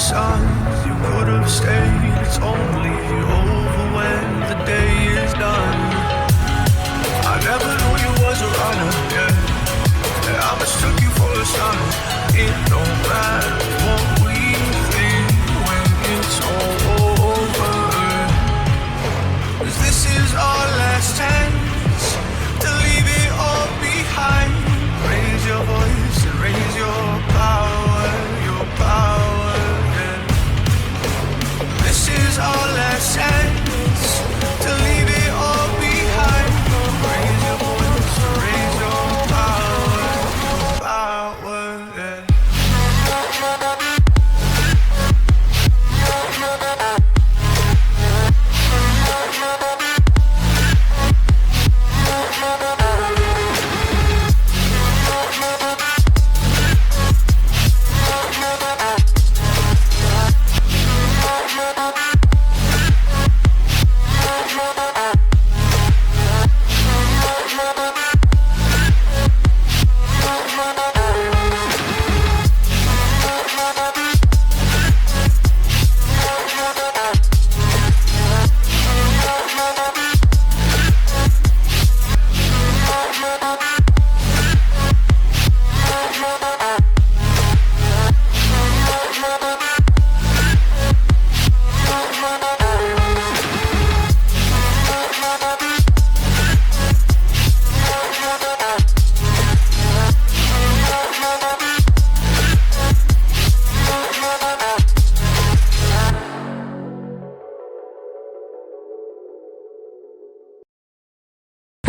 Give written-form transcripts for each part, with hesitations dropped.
signs you could have stayed. It's only over when the day is done. I never knew you was a runner, yeah. I mistook you for a son. It don't matter what we think when it's all over. 'Cause this is our last chance to leave it all behind. Raise your voice and raise your power, yeah. This is our last chance to leave it all behind. Raise your voice and raise your power, yeah.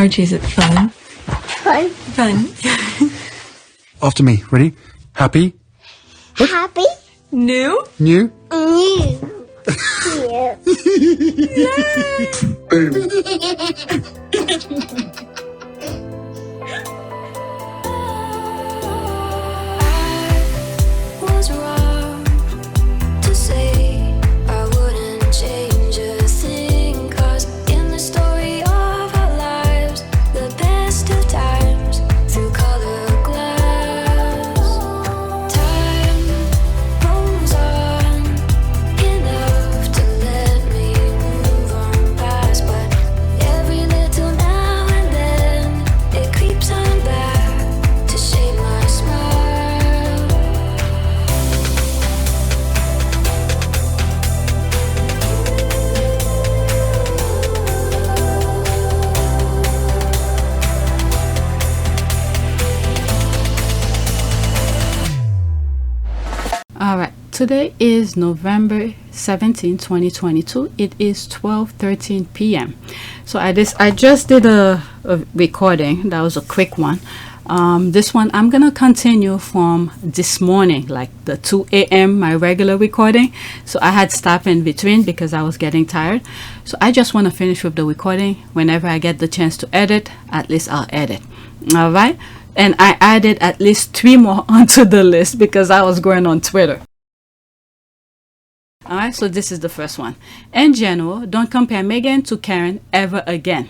Archie, is it fun? Fun. Fun. After me. Ready? Happy? Happy. New? New? New. Was wrong to say I wouldn't change a thing, 'cause in the story of our lives, the best of times through colored glass, time rolls on enough to let me move on past, but every little now and then it creeps on back to shape my smile. All right, today is November 17, 2022. It is 12:13 p.m. So I just did a recording. That was a quick one. This one I'm gonna continue from this morning, like the 2 a.m. my regular recording. So I had stopped in between because I was getting tired. So I just want to finish with the recording. Whenever I get the chance to edit, at least I'll edit. All right. And I added at least 3 more onto the list because I was going on Twitter. Alright, so this is the first one. In general, don't compare Meghan to Karen ever again.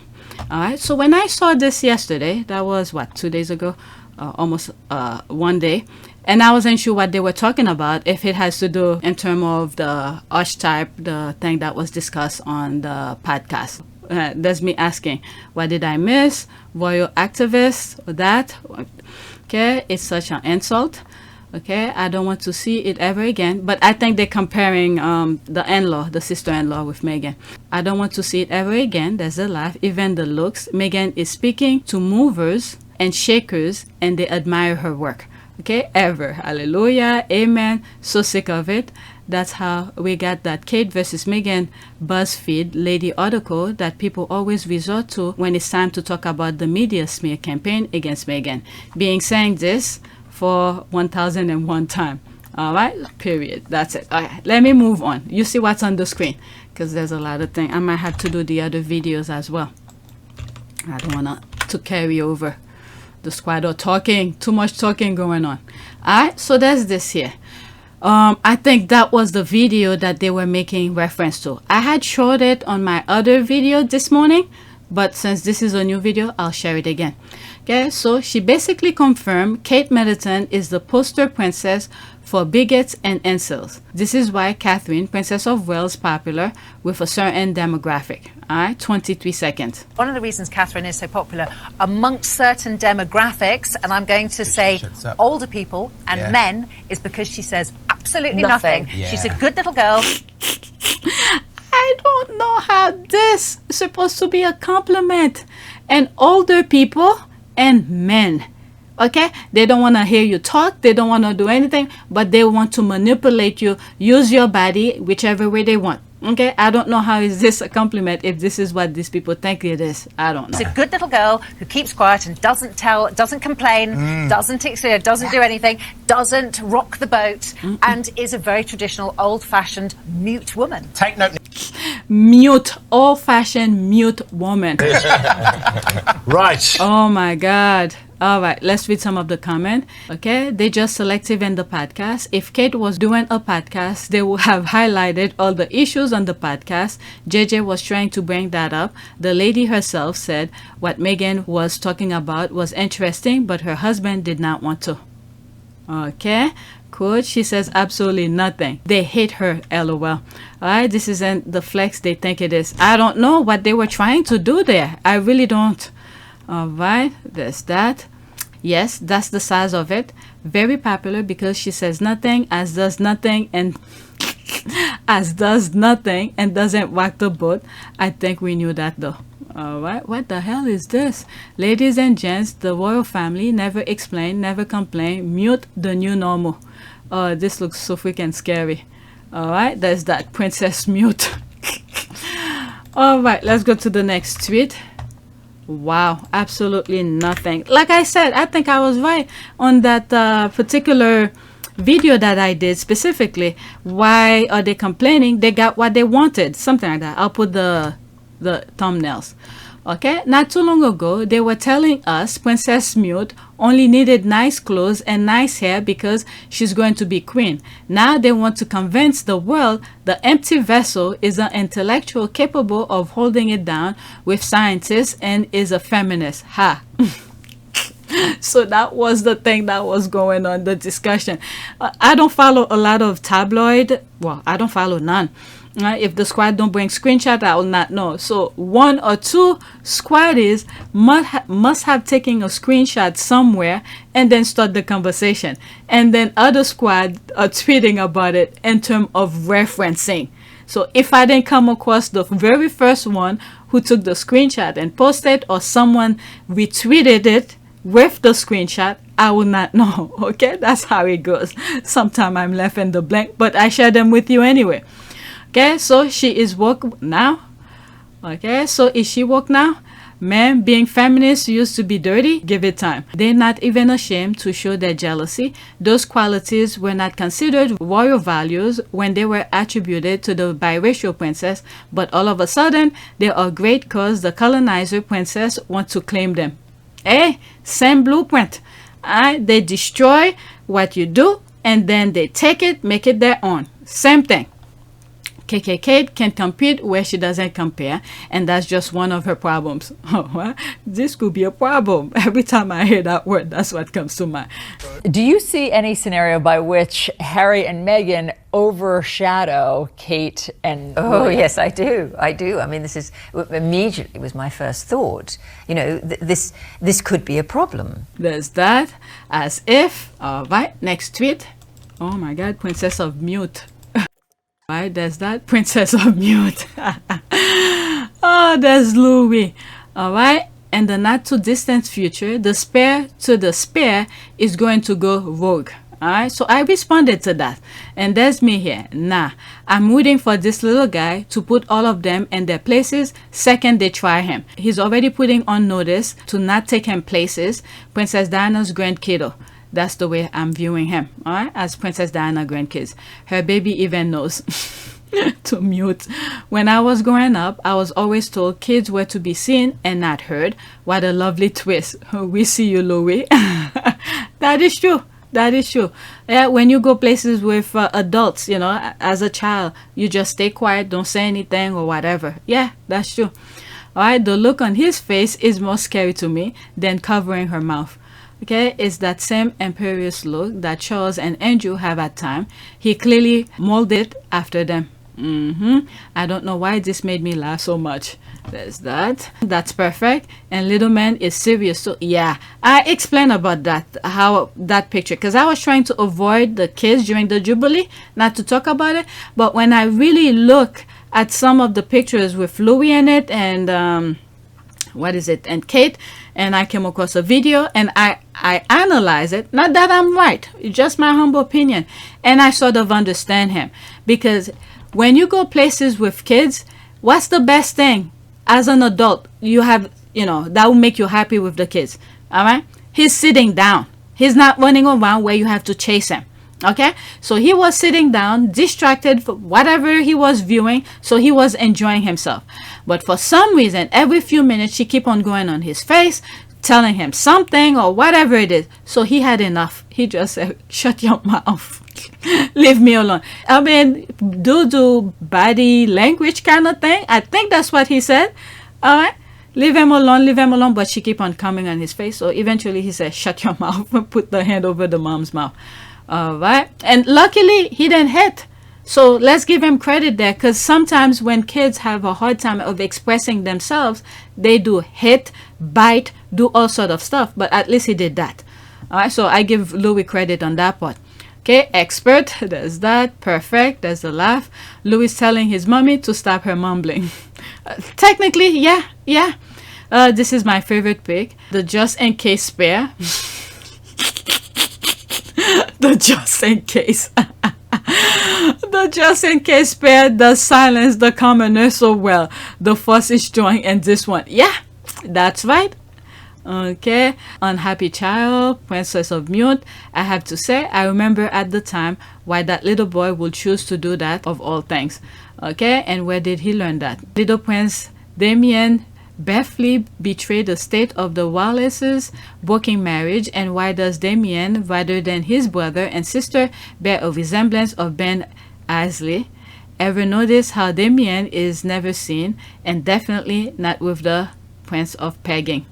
Alright, so when I saw this yesterday, that was what, 2 days ago? Almost 1 day. And I wasn't sure what they were talking about, if it has to do in terms of the archetype, the thing that was discussed on the podcast. That's me asking, what did I miss? Royal activist, or that? Okay, it's such an insult. Okay, I don't want to see it ever again. But I think they're comparing the in-law, the sister-in-law with Meghan. I don't want to see it ever again. There's a laugh, even the looks. Meghan is speaking to movers and shakers, and they admire her work. Okay, ever. Hallelujah, amen. So sick of it. That's how we got that Kate versus Meghan BuzzFeed lady article that people always resort to when it's time to talk about the media smear campaign against Meghan. Being saying this for 1001 time. All right, period. That's it. All right, let me move on. You see what's on the screen, because there's a lot of things. I might have to do the other videos as well. I don't want to carry over the squad or talking, too much talking going on. All right, so there's this here. I think that was the video that they were making reference to. I had showed it on my other video this morning, but since this is a new video, I'll share it again. Okay, so she basically confirmed Kate Middleton is the poster princess for bigots and incels. This is why Catherine, Princess of Wales, popular with a certain demographic. Alright, 23 seconds. One of the reasons Catherine is so popular amongst certain demographics, and I'm going to say older people and men, is because she says absolutely nothing. She's a good little girl. I don't know how this is supposed to be a compliment. And older people and men, okay, they don't want to hear you talk, they don't want to do anything, but they want to manipulate you, use your body whichever way they want. Okay, I don't know how is this a compliment if this is what these people think it is. I don't know. She's a good little girl who keeps quiet and doesn't complain, doesn't do anything, doesn't rock the boat, and is a very traditional, old-fashioned mute woman. Take note. Mute, old-fashioned mute woman. Right. Oh my God. All right, let's read some of the comment. Okay, they just selective in the podcast. If Kate was doing a podcast, they would have highlighted all the issues on the podcast. JJ was trying to bring that up. The lady herself said what Meghan was talking about was interesting, but her husband did not want to. Okay, cool. She says absolutely nothing. They hate her, lol. All right, this isn't the flex they think it is. I don't know what they were trying to do there. I really don't. All right, there's that. Yes, that's the size of it. Very popular because she says nothing, as does nothing, and as does nothing, and doesn't rock the boat. I think we knew that though. All right, what the hell is this? Ladies and gents, the royal family never explain, never complain. Mute the new normal. This looks so freaking scary. All right, there's that princess mute. All right, let's go to the next tweet. Wow, absolutely nothing. Like I said, I think I was right on that particular video that I did specifically. Why are they complaining? They got what they wanted, something like that. I'll put the thumbnails. Okay, not too long ago they were telling us Princess Mute only needed nice clothes and nice hair because she's going to be queen. Now they want to convince the world the empty vessel is an intellectual capable of holding it down with scientists and is a feminist. Ha. So that was the thing that was going on, the discussion. I don't follow a lot of tabloid. Well, I don't follow none. If the squad don't bring screenshot, I will not know. So one or two squaddies must have taken a screenshot somewhere and then start the conversation. And then other squad are tweeting about it in terms of referencing. So if I didn't come across the very first one who took the screenshot and posted, or someone retweeted it with the screenshot, I will not know. Okay, that's how it goes. Sometimes I'm left in the blank, but I share them with you anyway. Okay, so she is woke now. Okay, so is she woke now? Men being feminists used to be dirty. Give it time. They're not even ashamed to show their jealousy. Those qualities were not considered royal values when they were attributed to the biracial princess, but all of a sudden they are great because the colonizer princess wants to claim them. Hey, same blueprint. They destroy what you do and then they take it, make it their own. Same thing. KKK can compete where she doesn't compare, and that's just one of her problems. Oh, well, this could be a problem. Every time I hear that word, that's what comes to mind. Do you see any scenario by which Harry and Meghan overshadow Kate and Oh, William? yes, I do. I mean, this is immediately was my first thought. You know, this could be a problem. There's that. As if. All right, next tweet. Oh my God, Princessofmute. Right, there's that Princessofmute. Oh, there's Louis. All right, in the not too distant future, the spare to the spare is going to go rogue. All right, so I responded to that, and there's me here. Nah, I'm rooting for this little guy to put all of them in their places second they try him. He's already putting on notice to not take him places. Princess Diana's grandkiddo. That's the way I'm viewing him, all right, as Princess Diana grandkids. Her baby even knows to mute. When I was growing up, I was always told kids were to be seen and not heard. What a lovely twist. We see you, Louis. That is true. That is true. Yeah, when you go places with adults, you know, as a child, you just stay quiet, don't say anything or whatever. Yeah, that's true. All right, the look on his face is more scary to me than covering her mouth. Okay, it's that same imperious look that Charles and Andrew have at time. He clearly molded after them. I don't know why this made me laugh so much. There's that. That's perfect. And little man is serious. So yeah, I explained about that, how that picture, because I was trying to avoid the kids during the Jubilee, not to talk about it. But when I really look at some of the pictures with Louis in it and and Kate, and I came across a video and I analyze it. Not that I'm right, it's just my humble opinion. And I sort of understand him, because when you go places with kids, what's the best thing as an adult you have, that will make you happy with the kids? All right, he's sitting down, he's not running around where you have to chase him. Okay, so he was sitting down, distracted for whatever he was viewing, so he was enjoying himself. But for some reason, every few minutes she keep on going on his face, telling him something or whatever it is. So he had enough. He just said, shut your mouth. Leave me alone. I mean, do body language kind of thing. I think that's what he said. All right, leave him alone. But she keep on coming on his face. So eventually he said, shut your mouth, and put the hand over the mom's mouth. All right, and luckily he didn't hit. So let's give him credit there, because sometimes when kids have a hard time of expressing themselves, they do hit, bite, do all sort of stuff. But at least he did that. All right, so I give Louis credit on that part. Okay, expert, there's that. Perfect, there's the laugh. Louis telling his mommy to stop her mumbling. Technically, yeah. This is my favorite pic, the just in case spare. The just in case. The just in case spare does silence the commoner so well. The fuss is joined in this one. Yeah, that's right. Okay, unhappy child, Princessofmute. I have to say, I remember at the time why that little boy would choose to do that of all things. Okay, and where did he learn that? Little Prince Damien Bethlehem betrayed the state of the Wallaces' working marriage, and why does Damien, rather than his brother and sister, bear a resemblance of Ben Aisley? Ever notice how Damien is never seen, and definitely not with the Prince of Pegging?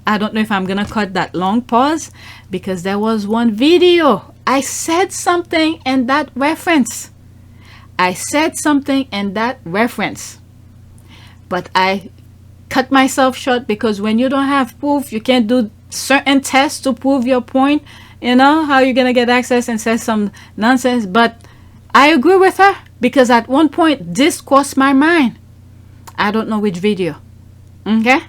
I don't know if I'm gonna cut that long pause, because there was one video I said something in that reference. But I cut myself short, because when you don't have proof, you can't do certain tests to prove your point. You know how you're gonna get access and say some nonsense. But I agree with her, because at one point this crossed my mind. I don't know which video. Okay,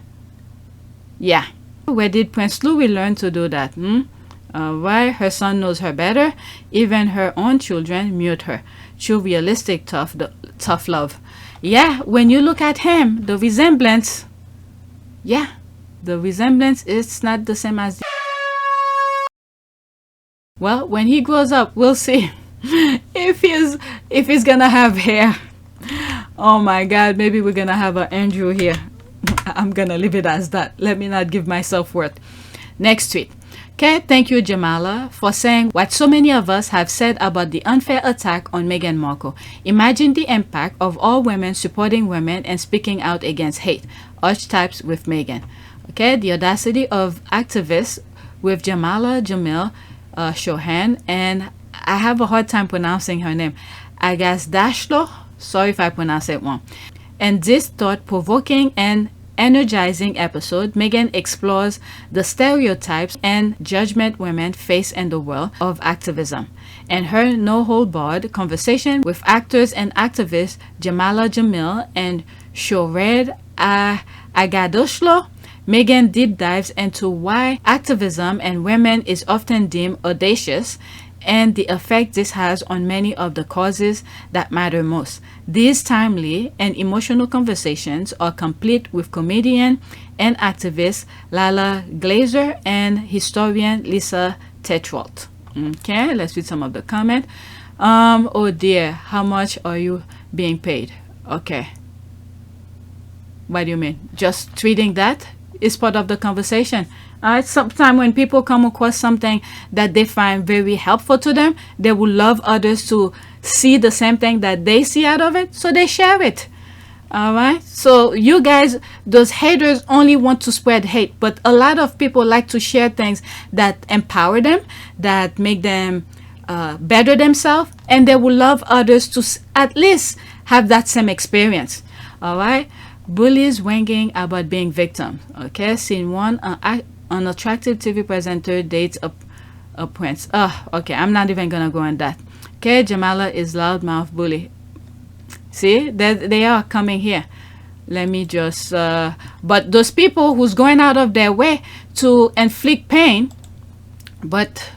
yeah. Where did Prince Louis learn to do that? Why? Her son knows her better. Even her own children mute her. True realistic tough love. Yeah, when you look at him, the resemblance, is not the same as well, when he grows up, we'll see if he's gonna have hair. Oh my god, maybe we're gonna have an Andrew here. I'm gonna leave it as that. Let me not give myself worth. Next tweet. Okay, thank you, Jameela, for saying what so many of us have said about the unfair attack on Meghan Markle. Imagine the impact of all women supporting women and speaking out against hate. Archetypes with Meghan. Okay, the audacity of activists with Jameela Jamil Shohan, and I have a hard time pronouncing her name. Agasdashlo. Sorry if I pronounce it wrong. And this thought-provoking and energizing episode, Meghan explores the stereotypes and judgment women face in the world of activism. In her no-hold-barred conversation with actors and activists Jameela Jamil and Shored Agadoshlo, Meghan deep dives into why activism and women is often deemed audacious and the effect this has on many of the causes that matter most. These timely and emotional conversations are complete with comedian and activist Lala Glazer and historian Lisa Tetrault. Okay, let's read some of the comment. Oh dear, how much are you being paid? Okay. What do you mean? Just tweeting that is part of the conversation. All right, sometimes when people come across something that they find very helpful to them, they will love others to see the same thing that they see out of it, so they share it. All right, so you guys, those haters only want to spread hate, but a lot of people like to share things that empower them, that make them better themselves, and they will love others to at least have that same experience. All right, bullies wanging about being victim. Okay, scene 1, an attractive TV presenter dates a prince. Okay, I'm not even gonna go on that. Okay, Jameela is loudmouth bully. See, they are coming here. Let me just but those people who's going out of their way to inflict pain, but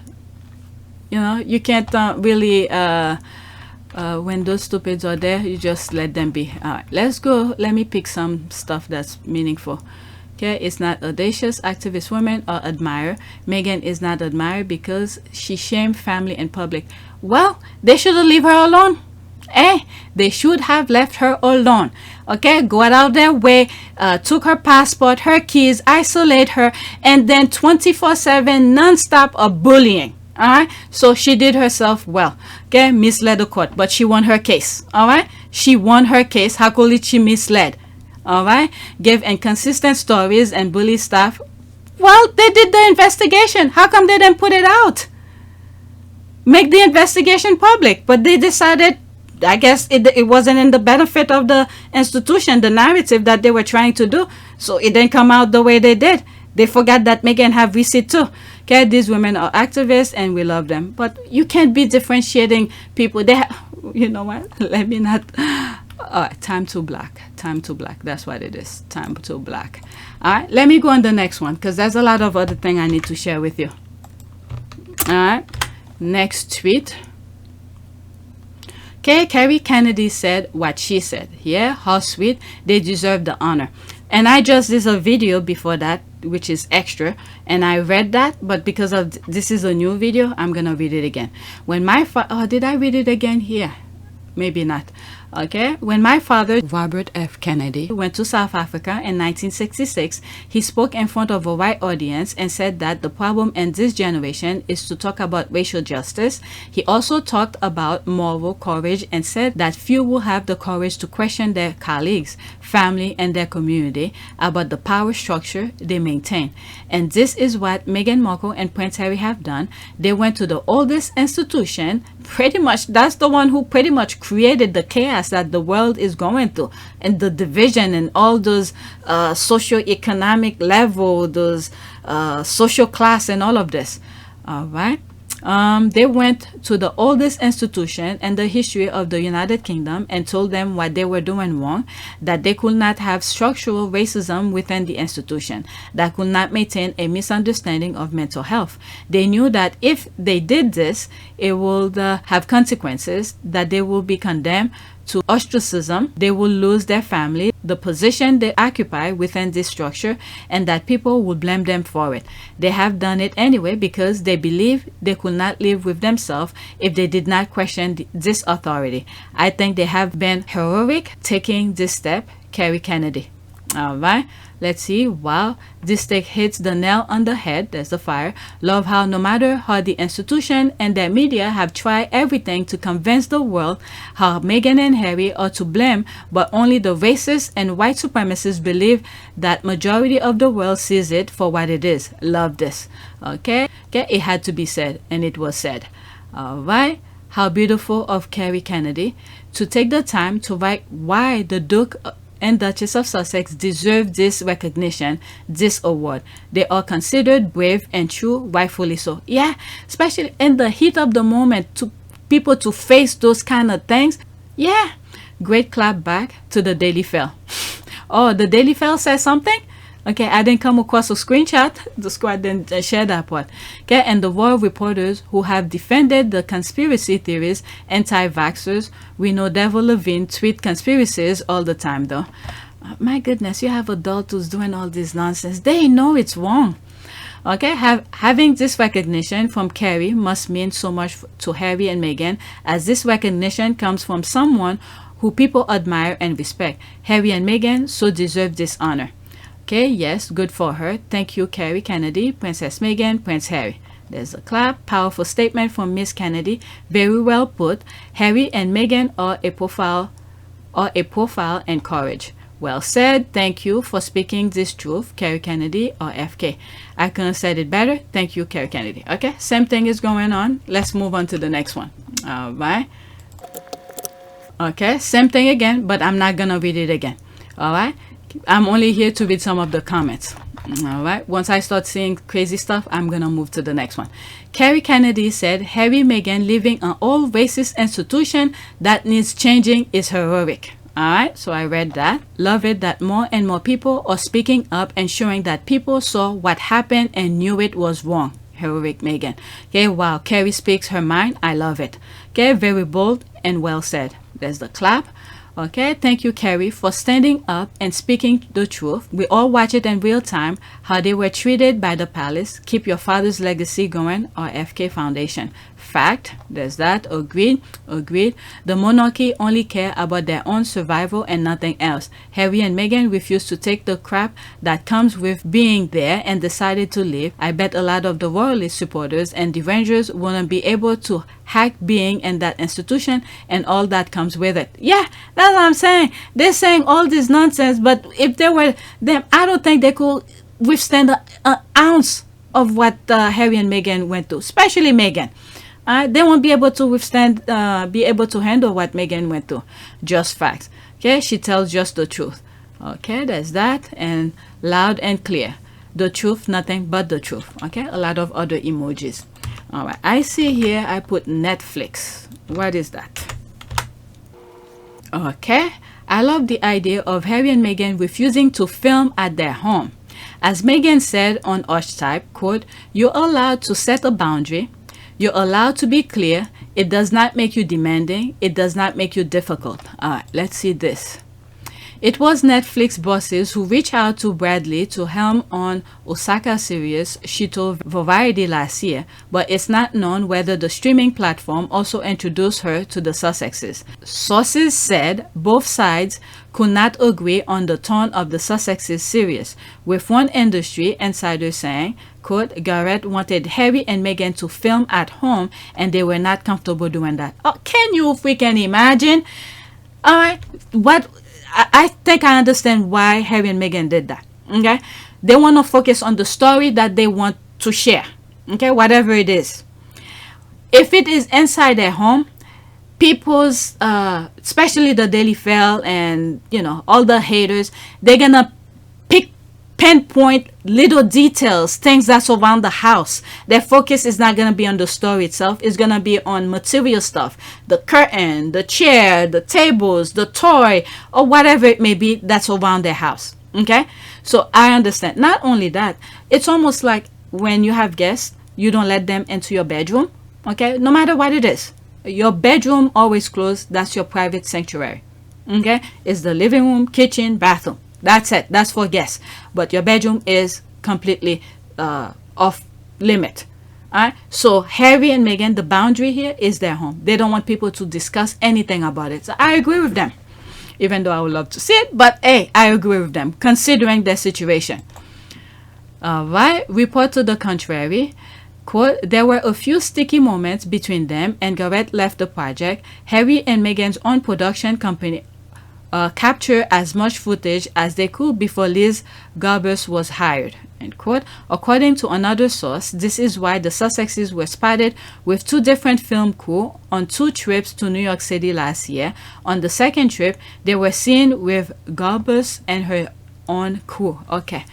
you know, you can't really when those stupids are there, you just let them be. All right, let's go. Let me pick some stuff that's meaningful. Okay, it's not audacious. Activist women are admired. Meghan is not admired because she shamed family in public. Well, they should have leave her alone. They should have left her alone. Okay, go out of their way, took her passport, her keys, isolate her, and then 24/7 non-stop of bullying. All right, so she did herself well. Okay, misled the court, but she won her case. All right, she won her case. How could she misled? All right, gave inconsistent stories and bully staff. Well, they did the investigation. How come they didn't put it out? Make the investigation public, but they decided, I guess it wasn't in the benefit of the institution, the narrative that they were trying to do, so it didn't come out the way they did. They forgot that Meghan have receipt too. Okay, these women are activists and we love them, but you can't be differentiating people. You know what? Let me not. Time to black. Time to black. That's what it is. Time to black. All right, let me go on the next one because there's a lot of other things I need to share with you. All right, next tweet. Okay, Kerry Kennedy said what she said. Yeah, how sweet. They deserve the honor. And I just did a video before that, which is extra, and I read that, but because of this is a new video, I'm gonna read it again. When my did I read it again here? Maybe not. Okay, when my father, Robert F. Kennedy, went to South Africa in 1966, he spoke in front of a white audience and said that the problem in this generation is to talk about racial justice. He also talked about moral courage and said that few will have the courage to question their colleagues, family, and their community about the power structure they maintain. And this is what Meghan Markle and Prince Harry have done. They went to the oldest institution, pretty much, that's the one who pretty much created the chaos that the world is going through, and the division and all those socio-economic level, those social class and all of this. All right. They went to the oldest institution in the history of the United Kingdom and told them what they were doing wrong, that they could not have structural racism within the institution, that could not maintain a misunderstanding of mental health. They knew that if they did this, it would have consequences, that they will be condemned to ostracism, they will lose their family, the position they occupy within this structure, and that people will blame them for it. They have done it anyway because they believe they could not live with themselves if they did not question this authority. I think they have been heroic taking this step. Kerry Kennedy. All right, let's see. Wow, this take hits the nail on the head. There's the fire. Love how no matter how the institution and their media have tried everything to convince the world how Meghan and Harry are to blame, but only the racists and white supremacists believe that majority of the world sees it for what it is. Love this. Okay, it had to be said, and it was said. All right. How beautiful of Kerry Kennedy to take the time to write why the Duke and Duchess of Sussex deserve this recognition, this award. They are considered brave and true, rightfully so. Yeah, especially in the heat of the moment, to people to face those kind of things. Yeah, great clap back to the Daily Fail. Oh, the Daily Fail says something? Okay, I didn't come across a screenshot. The squad didn't share that part. Okay, and the war reporters who have defended the conspiracy theories, anti-vaxxers. We know Devil Levine tweet conspiracies all the time, though. My goodness, you have adults who's doing all this nonsense. They know it's wrong. Okay, having this recognition from Kerry must mean so much to Harry and Meghan, as this recognition comes from someone who people admire and respect. Harry and Meghan so deserve this honor. Okay, yes, good for her. Thank you, Kerry Kennedy, Princess Meghan, Prince Harry. There's a clap. Powerful statement from Miss Kennedy. Very well put. Harry and Meghan are a profile and courage. Well said. Thank you for speaking this truth, Kerry Kennedy or FK. I couldn't have said it better. Thank you, Kerry Kennedy. Okay, same thing is going on. Let's move on to the next one. All right. Okay, same thing again, but I'm not gonna read it again. All right. I'm only here to read some of the comments. All right. Once I start seeing crazy stuff, I'm gonna move to the next one. Kerry Kennedy said, Harry Meghan leaving an old racist institution that needs changing is heroic. All right, so I read that. Love it that more and more people are speaking up and showing that people saw what happened and knew it was wrong. Heroic Meghan. Okay, wow, Kerry speaks her mind. I love it. Okay, very bold and well said. There's the clap. Okay, thank you, Kerry, for standing up and speaking the truth. We all watch it in real time, how they were treated by the palace. Keep your father's legacy going, our FK Foundation. Fact, there's that. Agreed. The monarchy only care about their own survival and nothing else. Harry and Meghan refused to take the crap that comes with being there and decided to leave. I bet a lot of the royalist supporters and derangers wouldn't be able to hack being in that institution and all that comes with it. Yeah, that's what I'm saying. They're saying all this nonsense, but if they were them, I don't think they could withstand an ounce of what Harry and Meghan went through, especially Meghan. They won't be able to withstand, be able to handle what Meghan went through. Just facts. Okay, she tells just the truth. Okay, there's that, and loud and clear. The truth, nothing but the truth. Okay, a lot of other emojis. All right, I see here I put Netflix. What is that? Okay, I love the idea of Harry and Meghan refusing to film at their home. As Meghan said on Archetype, quote, "You're allowed to set a boundary. You're allowed to be clear. It does not make you demanding. It does not make you difficult." All right, let's see this. It was Netflix bosses who reached out to Bradley to helm on Osaka series, she told Variety last year, but it's not known whether the streaming platform also introduced her to the Sussexes. Sources said both sides could not agree on the tone of the Sussexes series, with one industry insider saying, quote, Garrett wanted Harry and Meghan to film at home and they were not comfortable doing that. Oh, can you freaking imagine? All right, what... I think I understand why Harry and Meghan did that. Okay, they want to focus on the story that they want to share. Okay, whatever it is. If it is inside their home, people's, especially the Daily Fail and all the haters, they're gonna pinpoint little details, things that surround the house. Their focus is not going to be on the story itself. It's going to be on material stuff. The curtain, the chair, the tables, the toy, or whatever it may be that's around their house. Okay? So I understand. Not only that, it's almost like when you have guests, you don't let them into your bedroom. Okay? No matter what it is. Your bedroom always closed. That's your private sanctuary. Okay? It's the living room, kitchen, bathroom. That's it. That's for guests. But your bedroom is completely off limit. Alright? So Harry and Meghan, the boundary here is their home. They don't want people to discuss anything about it. So I agree with them. Even though I would love to see it. But hey, I agree with them. Considering their situation. Alright. Report to the contrary. Quote, there were a few sticky moments between them and Garrett left the project. Harry and Meghan's own production company capture as much footage as they could before Liz Garbus was hired. End quote. According to another source, this is why the Sussexes were spotted with two different film crew on 2 trips to New York City last year. On the second trip, they were seen with Garbus and her own crew. Okay,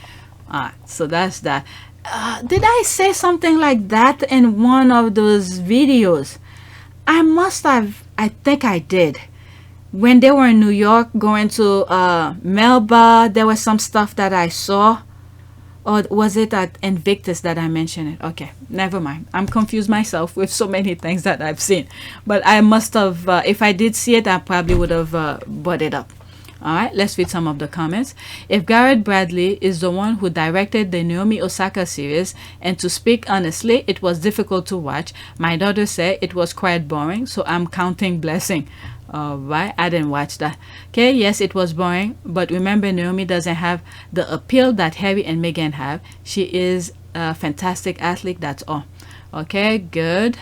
so that's that. Did I say something like that in one of those videos? I must have. I think I did. When they were in New York going to Melba, there was some stuff that I saw. Or was it at Invictus that I mentioned it? Okay, never mind. I'm confused myself with so many things that I've seen. But I must have, if I did see it, I probably would have brought it up. All right, let's read some of the comments. If Garrett Bradley is the one who directed the Naomi Osaka series, and to speak honestly, it was difficult to watch. My daughter said it was quite boring, so I'm counting blessing. All right, I didn't watch that. Okay, yes, it was boring, but remember, Naomi doesn't have the appeal that Harry and Meghan have. She is a fantastic athlete, that's all. Okay, good.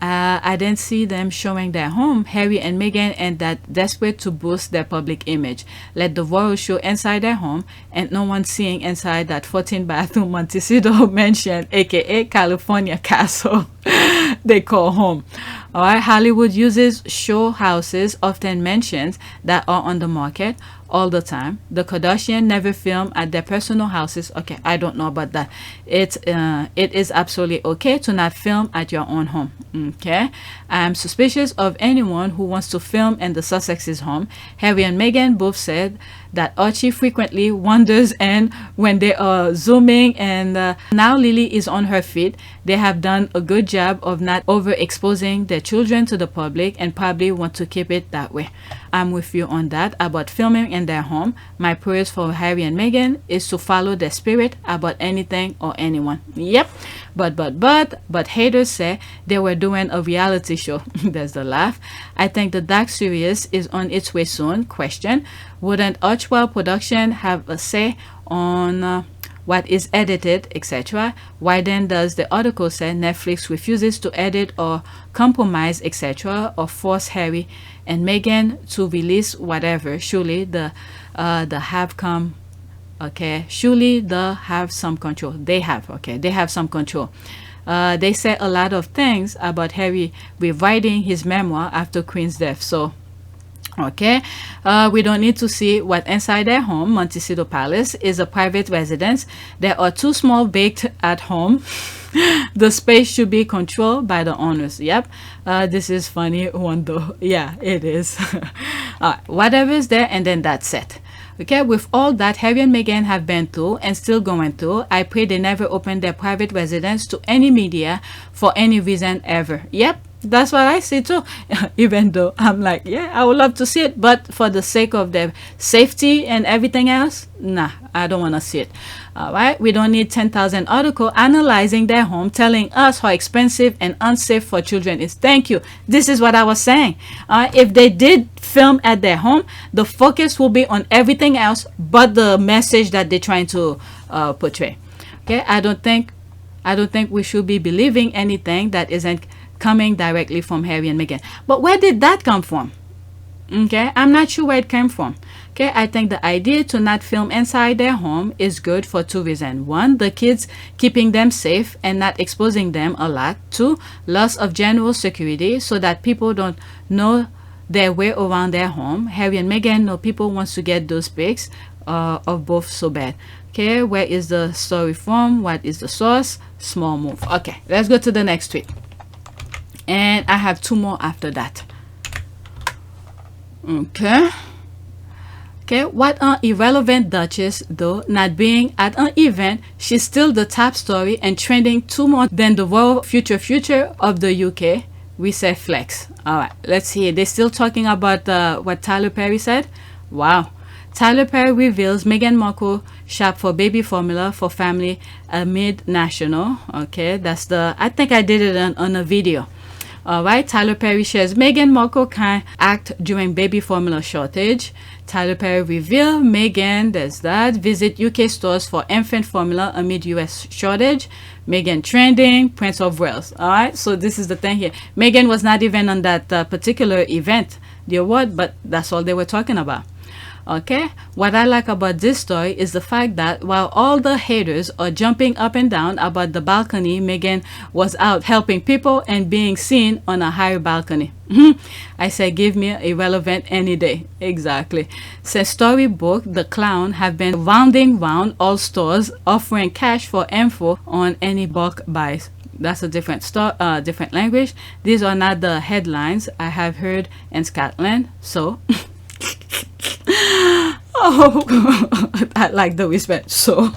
I didn't see them showing their home, Harry and Meghan, and that desperate to boost their public image. Let the royals show inside their home, and no one seeing inside that 14-bathroom Montecito mansion, aka California castle, they call home. All right, Hollywood uses show houses, often mansions, that are on the market all the time. The Kardashians never film at their personal houses. Okay, I don't know about that. It is absolutely okay to not film at your own home. Okay, I'm suspicious of anyone who wants to film in the Sussex's home. Harry and Meghan both said that Archie frequently wanders in when they are zooming, and now Lily is on her feet. They have done a good job of not overexposing their children to the public and probably want to keep it that way. I'm with you on that about filming in their home. My prayers for Harry and Meghan is to follow their spirit about anything or anyone. Yep, but haters say they were doing a reality show. There's the laugh. I think the dark series is on its way soon. Question: wouldn't Archwell Production have a say on what is edited, etc.? Why then does the article say Netflix refuses to edit or compromise, etc., or force Harry and Meghan to release whatever? Surely the have come. Okay, surely they have some control. They have, okay, they have some control. They said a lot of things about Harry rewriting his memoir after Queen's death. So, okay, we don't need to see what inside their home. Montecito Palace is a private residence. There are 2 small baked at home. The space should be controlled by the owners. Yep, this is funny one though. Yeah, it is. Whatever is there, and then that's it. Okay, with all that Harry and Meghan have been through and still going through, I pray they never open their private residence to any media for any reason ever. Yep, that's what I see too. Even though I'm like, yeah, I would love to see it, but for the sake of their safety and everything else, nah, I don't want to see it. All right, we don't need 10,000 articles analyzing their home, telling us how expensive and unsafe for children is. Thank you. This is what I was saying. If they did film at their home, the focus will be on everything else but the message that they're trying to portray. Okay, I don't think we should be believing anything that isn't coming directly from Harry and Meghan. But where did that come from? Okay, I'm not sure where it came from. Okay, I think the idea to not film inside their home is good for 2 reasons. 1, the kids, keeping them safe and not exposing them a lot. 2, loss of general security so that people don't know their way around their home. Harry and Meghan know people wants to get those pics of both so bad. Okay, where is the story from? What is the source? Small move. Okay, let's go to the next tweet. And I have 2 more after that. Okay, what an irrelevant Duchess, though, not being at an event. She's still the top story and trending 2 more than the royal future of the UK. We say flex. All right, let's see. They're still talking about what Tyler Perry said. Wow. Tyler Perry reveals Meghan Markle shop for baby formula for family amid national. Okay, that's the, I think I did it on a video. All right, Tyler Perry shares Meghan Markle can act during baby formula shortage. Tyler Perry reveal Meghan, there's that, visit UK stores for infant formula amid US shortage. Meghan trending, Prince of Wales. All right, so this is the thing here. Meghan was not even on that particular event, the award, but that's all they were talking about. Okay, what I like about this story is the fact that while all the haters are jumping up and down about the balcony, Meghan was out helping people and being seen on a higher balcony. I say give me irrelevant any day. Exactly. Since Storybook the Clown have been rounding round all stores offering cash for info on any bulk buys. That's a different different language. These are not the headlines I have heard in Scotland. So oh, I like the whisper. So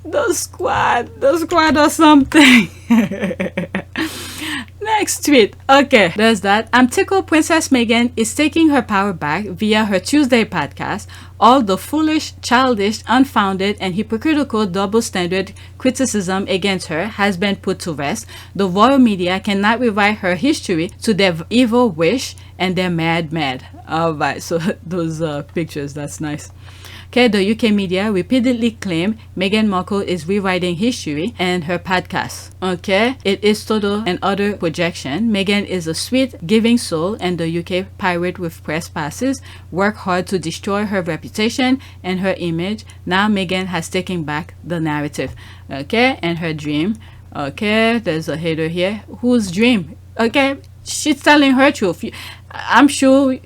the squad or something. Next tweet. tweet. Okay, there's that. I'm tickled Princess Meghan is taking her power back via her Tuesday podcast. All the foolish, childish, unfounded, and hypocritical double standard criticism against her has been put to rest. The royal media cannot rewrite her history to their evil wish, and they're mad. Alright, so those pictures, that's nice. Okay, the UK media repeatedly claim Meghan Markle is rewriting history and her podcast. Okay, it is total and utter projection. Meghan is a sweet, giving soul, and the UK pirate with press passes work hard to destroy her reputation and her image. Now Meghan has taken back the narrative. Okay, and her dream. Okay, there's a hater here. Whose dream? Okay, she's telling her truth. I'm sure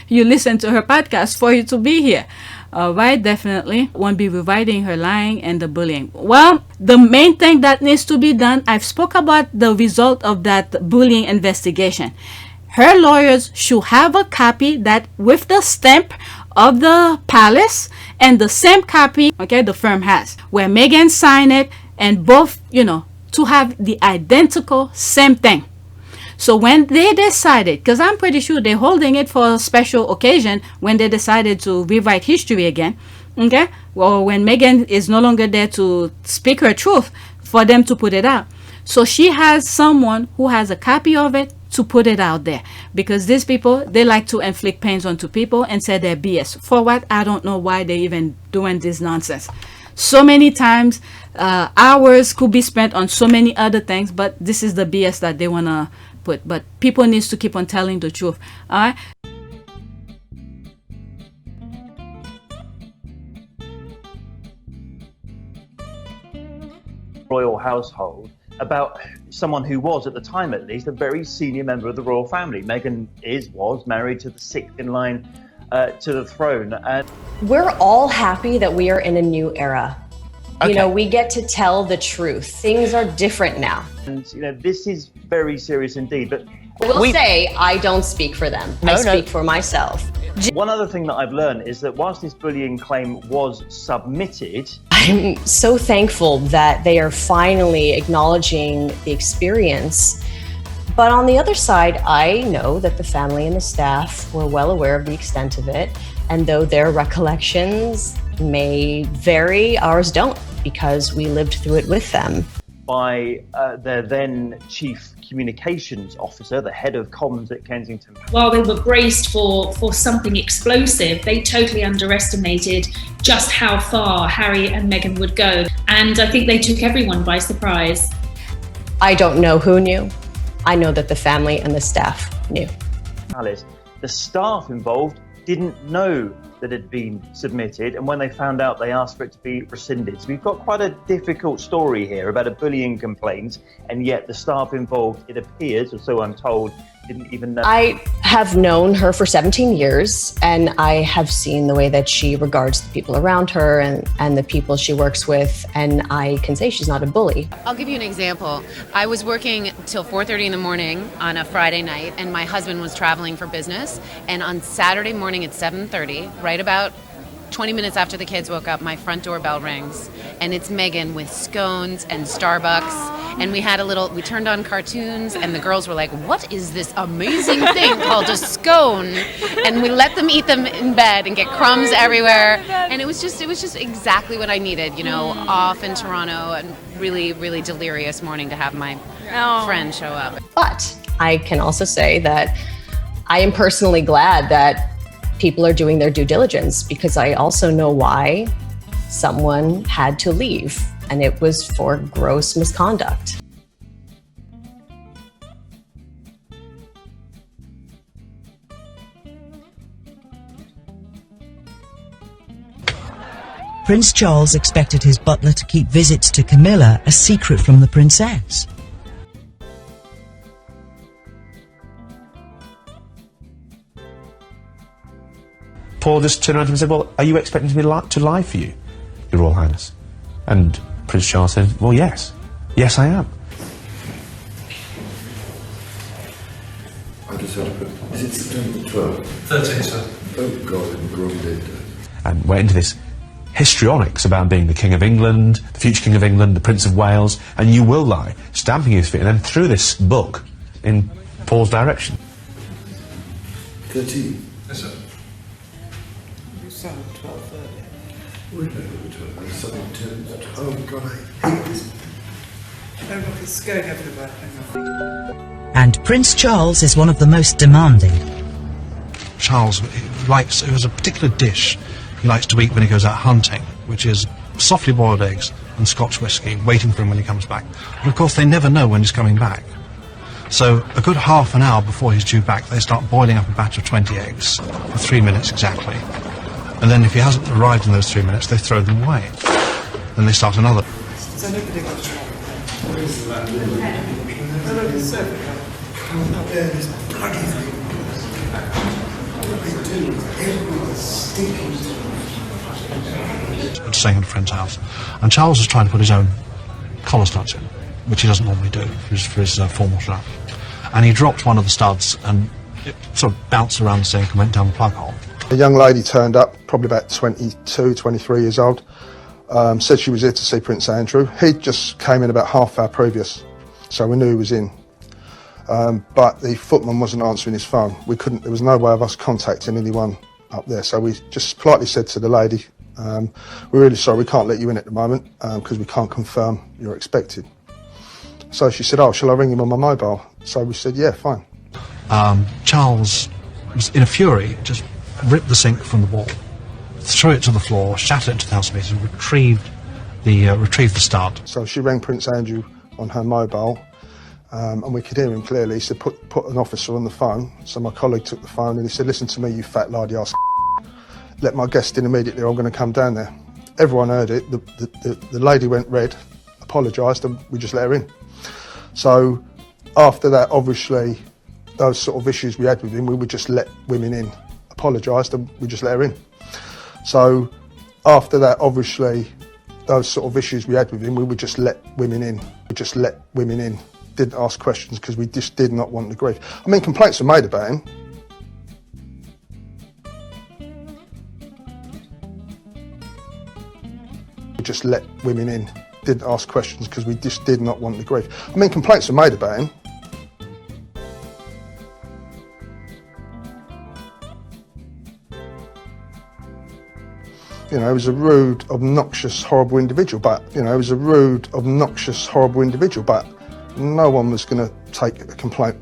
you listen to her podcast for you to be here. Alright, definitely won't be rewriting her lying and the bullying. Well, the main thing that needs to be done, I've spoke about the result of that bullying investigation. Her lawyers should have a copy that with the stamp of the palace and the same copy, okay, the firm has, where Meghan signed it, and both, to have the identical same thing. So when they decided, because I'm pretty sure they're holding it for a special occasion when they decided to rewrite history again, okay? Well, when Meghan is no longer there to speak her truth, for them to put it out. So she has someone who has a copy of it to put it out there. Because these people, they like to inflict pains onto people and say they're BS. For what? I don't know why they're even doing this nonsense. So many times, hours could be spent on so many other things, but this is the BS that they want to put. But people needs to keep on telling the truth. All right. Royal household about someone who was, at the time at least, a very senior member of the royal family. Meghan was married to the sixth in line to the throne. And we're all happy that we are in a new era. Okay. We get to tell the truth. Things are different now. And, this is very serious indeed. But I will say, I don't speak for them. I speak for myself. One other thing that I've learned is that whilst this bullying claim was submitted, I'm so thankful that they are finally acknowledging the experience. But on the other side, I know that the family and the staff were well aware of the extent of it. And though their recollections may vary, ours don't, because we lived through it with them. By their then chief communications officer, the head of comms at Kensington. While they were braced for something explosive, they totally underestimated just how far Harry and Meghan would go. And I think they took everyone by surprise. I don't know who knew. I know that the family and the staff knew. Alice, the staff involved didn't know that had been submitted, and when they found out, they asked for it to be rescinded. So we've got quite a difficult story here about a bullying complaint, and yet the staff involved, it appears, or so I'm told, didn't even know. I have known her for 17 years, and I have seen the way that she regards the people around her and the people she works with, and I can say she's not a bully. I'll give you an example. I was working till 4:30 in the morning on a Friday night, and my husband was traveling for business, and on Saturday morning at 7:30, right about 20 minutes after the kids woke up, my front doorbell rings, and it's Meghan with scones and Starbucks. And we turned on cartoons, and the girls were like, what is this amazing thing called a scone? And we let them eat them in bed and get crumbs everywhere. And it was just exactly what I needed, off in Toronto, and really, really delirious morning to have my friend show up. But I can also say that I am personally glad that people are doing their due diligence, because I also know why someone had to leave, and it was for gross misconduct. Prince Charles expected his butler to keep visits to Camilla a secret from the princess. Paul just turned around to him and said, well, are you expecting me to lie for you, Your Royal Highness? And Prince Charles said, well, yes. Yes, I am. I just had a bit. Is it September 12th? 13th, sir. Oh, God, I'm grumbling. And went into this histrionics about being the King of England, the future King of England, the Prince of Wales, and you will lie, stamping his feet, and then threw this book in Paul's direction. 13. Yes, sir. You sound 12:30. We know we're 12. Something turns. Oh, God, I hate this. Oh, look, it's going everywhere. Hang on. And Prince Charles is one of the most demanding. Charles likes, it was a particular dish he likes to eat when he goes out hunting, which is softly boiled eggs and Scotch whisky, waiting for him when he comes back. But of course they never know when he's coming back. So a good half an hour before he's due back, they start boiling up a batch of 20 eggs for 3 minutes exactly. And then if he hasn't arrived in those 3 minutes, they throw them away. Then they start another. Has anybody got a trouble? Where is the landlord? No, look, it's so can't bear this bloody thing. What they do, everyone's stinking. Staying at a friend's house. And Charles was trying to put his own collar studs in, which he doesn't normally do for his formal stuff. And he dropped one of the studs and it sort of bounced around the sink and went down the plug hole. A young lady turned up, probably about 22, 23 years old, said she was here to see Prince Andrew. He just came in about half hour previous, so we knew he was in. But the footman wasn't answering his phone. There was no way of us contacting anyone up there, so we just politely said to the lady, we're really sorry, we can't let you in at the moment because we can't confirm you're expected. So she said, oh, shall I ring him on my mobile? So we said, yeah, fine. Charles was in a fury, just ripped the sink from the wall, threw it to the floor, shattered it into 1,000 pieces, and retrieved the stud. So she rang Prince Andrew on her mobile, and we could hear him clearly. He said, put an officer on the phone. So my colleague took the phone and he said, listen to me, you fat lardy ass. Let my guest in immediately, I'm going to come down there. Everyone heard it. The lady went red, apologised, and we just let her in. So after that, obviously, those sort of issues we had with him, we would just let women in. Apologised, and we just let her in. So after that, obviously, those sort of issues we had with him, we would just let women in. We just let women in. Didn't ask questions because we just did not want the grief. I mean, complaints were made about him. We just let women in. Didn't ask questions because we just did not want the grief. I mean, complaints were made about him. You know, he was a rude, obnoxious, horrible individual, but, you know, he was a rude, obnoxious, horrible individual, but no one was going to take a complaint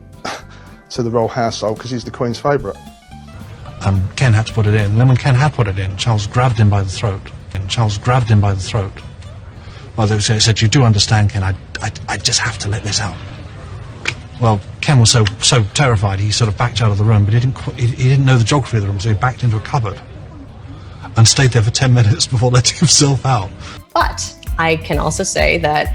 to the royal household because he's the Queen's favourite. Ken had to put it in. And then when Ken had put it in, Charles grabbed him by the throat. Well, they said, you do understand, Ken, I just have to let this out. Well, Ken was so terrified, he sort of backed out of the room, but he didn't know the geography of the room, so he backed into a cupboard and stayed there for 10 minutes before letting himself out. But I can also say that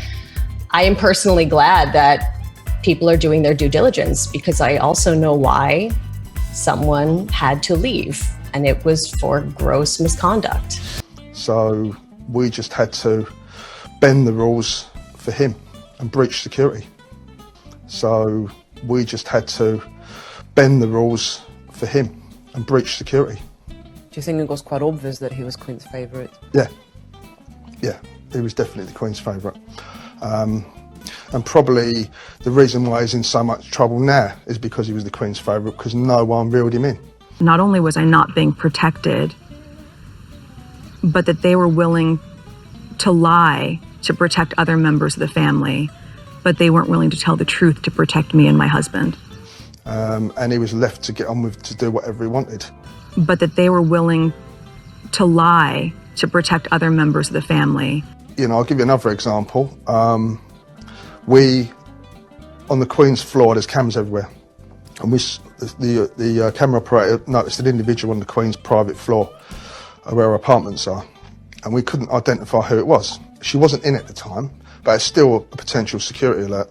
I am personally glad that people are doing their due diligence, because I also know why someone had to leave, and it was for gross misconduct. So we just had to bend the rules for him and breach security. So we just had to bend the rules for him and breach security. Do you think it was quite obvious that he was Queen's favourite? Yeah, he was definitely the Queen's favourite. And probably the reason why he's in so much trouble now is because he was the Queen's favourite, because no one reeled him in. Not only was I not being protected, but that they were willing to lie to protect other members of the family, but they weren't willing to tell the truth to protect me and my husband. And he was left to get on with, to do whatever he wanted. But that they were willing to lie to protect other members of the family. You know, I'll give you another example. On the Queen's floor, there's cameras everywhere. And the camera operator noticed an individual on the Queen's private floor where her apartments are. And we couldn't identify who it was. She wasn't in at the time, but it's still a potential security alert.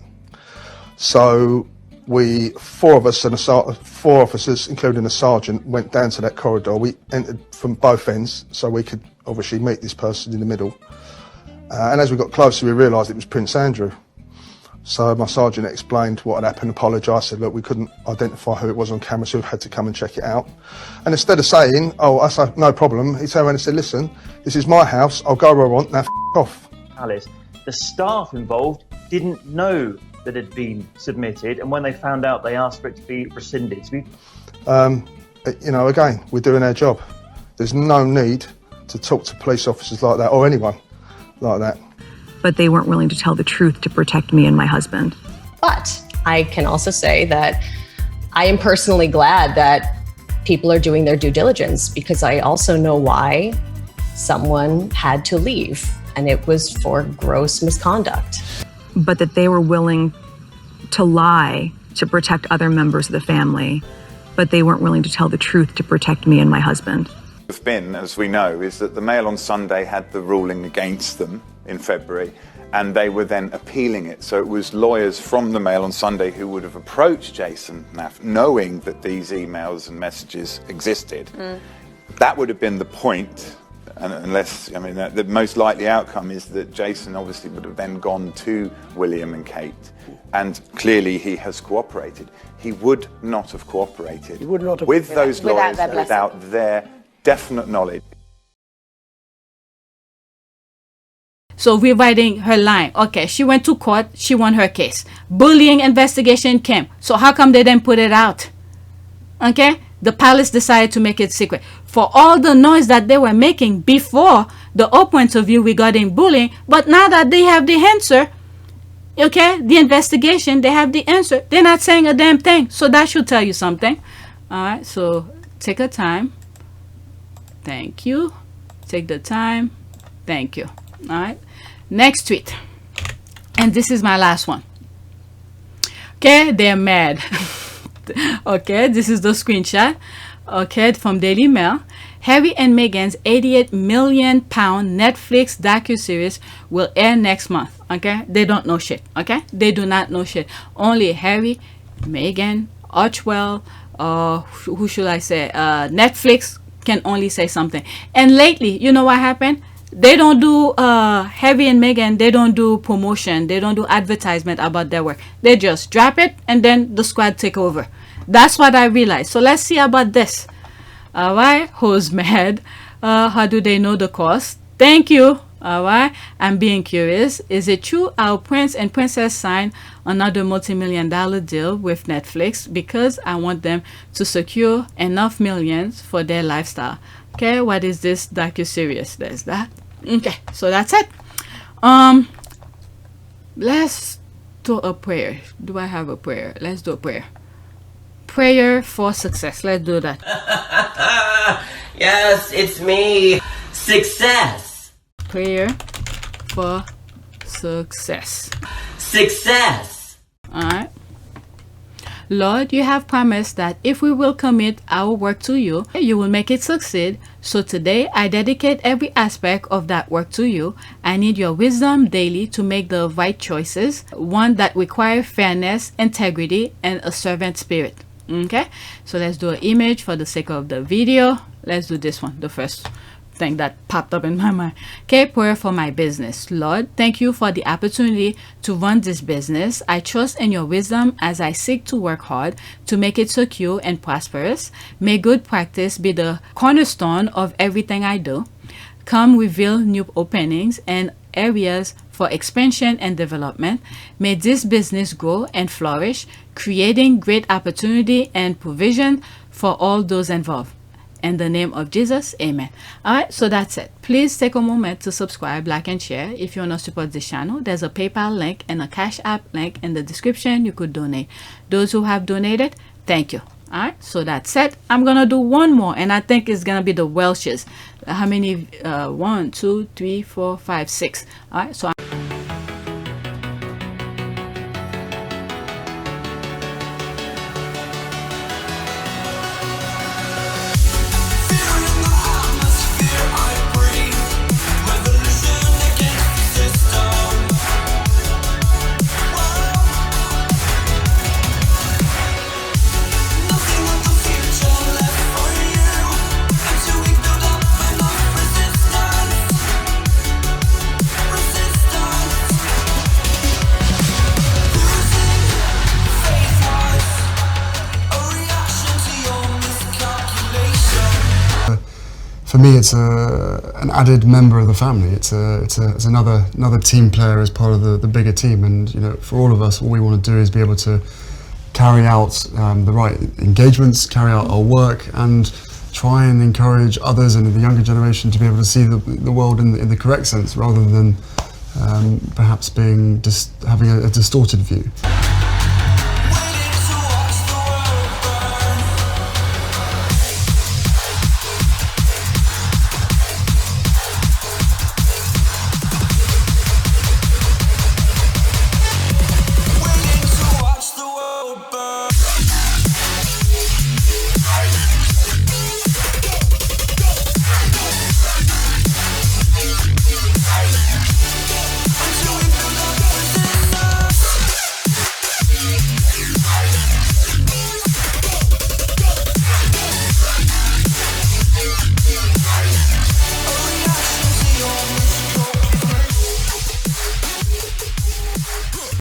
So four officers, including a sergeant, went down to that corridor. We entered from both ends so we could obviously meet this person in the middle. And as we got closer, we realised it was Prince Andrew. So my sergeant explained what had happened, apologised, said, look, we couldn't identify who it was on camera, so we had to come and check it out. And instead of saying, oh, I said, no problem, he turned around and said, listen, this is my house, I'll go where I want, now f*** off. Alice, the staff involved didn't know that had been submitted, and when they found out, they asked for it to be rescinded. So you know, again, we're doing our job. There's no need to talk to police officers like that or anyone like that. But they weren't willing to tell the truth to protect me and my husband. But I can also say that I am personally glad that people are doing their due diligence, because I also know why someone had to leave, and it was for gross misconduct. But that they were willing to lie to protect other members of the family, but they weren't willing to tell the truth to protect me and my husband. What's been, as we know, is that the Mail on Sunday had the ruling against them in February, and they were then appealing it. So it was lawyers from the Mail on Sunday who would have approached Jason Naff, knowing that these emails and messages existed. That would have been the point, and unless, I mean, the most likely outcome is that Jason obviously would have then gone to William and Kate, and clearly he has cooperated. He would not have cooperated with those lawyers without their definite knowledge. So we're writing her line. Okay, she went to court, she won her case. Bullying investigation came. So how come they didn't put it out? Okay, the palace decided to make it secret. For all the noise that they were making before the open interview regarding bullying, but now that they have the answer, okay, the investigation, they have the answer, they're not saying a damn thing. So that should tell you something. All right, so take a time. Thank you. Take the time. Thank you. All right, next tweet, and this is my last one. Okay, they're mad. Okay, this is the screenshot. Okay, from Daily Mail. Harry and Meghan's £88 million Netflix docuseries will air next month. Okay, they don't know shit. Okay, they do not know shit. Only Harry, Meghan, Archwell, who should I say? Netflix can only say something. And lately, you know what happened? They don't do Harry and Meghan, they don't do promotion, they don't do advertisement about their work. They just drop it and then the squad take over. That's what I realized. So let's see about this. Alright, who's mad? How do they know the cost? Thank you. Alright, I'm being curious. Is it true our prince and princess signed another multi-million-dollar deal with Netflix because I want them to secure enough millions for their lifestyle? Okay, what is this docu-series? There's that. Okay, so that's it. Let's do a prayer. Do I have a prayer? Let's do a prayer. Prayer for success. Let's do that. Yes, it's me. Success. Prayer for success. Success. Alright. Lord, you have promised that if we will commit our work to you, you will make it succeed. So today, I dedicate every aspect of that work to you. I need your wisdom daily to make the right choices, one that require fairness, integrity, and a servant spirit. Okay, so let's do an image for the sake of the video. Let's do this one, the first thing that popped up in my mind. Okay, prayer for my business. Lord, thank you for the opportunity to run this business. I trust in your wisdom as I seek to work hard to make it secure and prosperous. May good practice be the cornerstone of everything I do. Come reveal new openings and areas for expansion and development. May this business grow and flourish, creating great opportunity and provision for all those involved. In the name of Jesus, amen. Alright, so that's it. Please take a moment to subscribe, like, and share. If you want to support this channel, there's a PayPal link and a Cash App link in the description. You could donate. Those who have donated, thank you. Alright, so that's it. I'm gonna do one more, and I think it's gonna be the Welshes. How many? 1, 2, 3, 4, 5, 6. Alright, so Resistance. for me, it's an added member of the family. It's another team player as part of the bigger team. And you know, for all of us, all we want to do is be able to carry out the right engagements, carry out our work, and try and encourage others and the younger generation to be able to see the world in the correct sense, rather than perhaps having a distorted view.